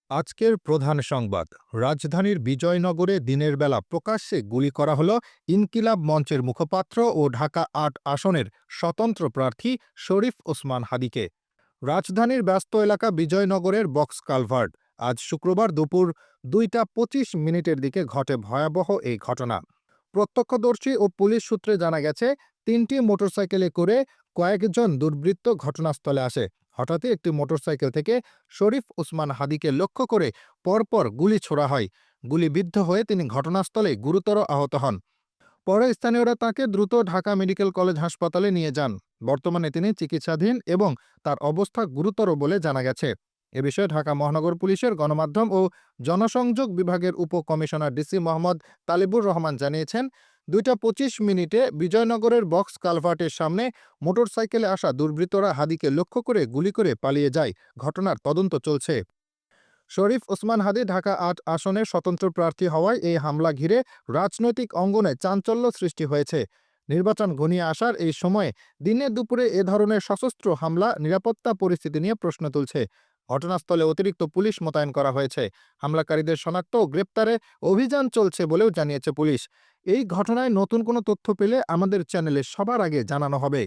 আজকের প্রধান সংবাদ। রাজধানীর বিজয়নগরে দিনের বেলা প্রকাশ্যে গুলি করা হলো ইনকিলাব মঞ্চের মুখপাত্র ও ঢাকা-৮ আসনের স্বতন্ত্র প্রার্থী শরীফ ওসমান হাদীকে। রাজধানীর ব্যস্ত এলাকা বিজয়নগরের বক্স কালভার্ট। আজ শুক্রবার দুপুর ২টা ২৫ মিনিটের দিকে ঘটে ভয়াবহ এই ঘটনা। প্রত্যক্ষদর্শী ও পুলিশ সূত্রে জানা গেছে, ৩টি মোটরসাইকেলে করে কয়েকজন দুর্বৃত্ত ঘটনাস্থলে আসে। হঠাৎই একটি মোটরসাইকেল থেকে শরীফ ওসমান হাদীকে লক্ষ্য করে পরপর গুলি ছোড়া হয়। গুলিবিদ্ধ হয়ে তিনি ঘটনাস্থলেই গুরুতর আহত হন। পরে স্থানীয়রা তাঁকে দ্রুত ঢাকা মেডিকেল কলেজ হাসপাতালে নিয়ে যান। বর্তমানে তিনি চিকিৎসাধীন এবং তার অবস্থা গুরুতর বলে জানা গেছে। এ বিষয়ে ঢাকা মহানগর পুলিশের গণমাধ্যম ও জনসংযোগ বিভাগের উপকমিশনার ডিসি মোহাম্মদ তালিবুর রহমান জানিয়েছেন, ২টা ২৫ মিনিটে বিজয়নগরের বক্স কালভার্টের সামনে মোটরসাইকেলে আসা দুর্বৃত্তরা হাদীকে লক্ষ্য করে গুলি করে পালিয়ে যায়। ঘটনার তদন্ত চলছে। শরীফ ওসমান হাদী ঢাকা-৮ আসনের স্বতন্ত্র প্রার্থী হওয়ায় এই হামলা ঘিরে রাজনৈতিক অঙ্গনে চাঞ্চল্য সৃষ্টি হয়েছে। নির্বাচন ঘনিয়ে আসার এই সময়ে দিনে দুপুরে এ ধরনের সশস্ত্র হামলা নিরাপত্তা পরিস্থিতি নিয়ে প্রশ্ন তুলছে। ঘটনাস্থলে অতিরিক্ত পুলিশ মোতায়েন করা হয়েছে। হামলাকারীদের শনাক্ত ও গ্রেপ্তারে অভিযান চলছে বলেও জানিয়েছে পুলিশ। এই ঘটনায় নতুন কোনো তথ্য পেলে আমাদের চ্যানেলে সবার আগে জানানো হবে।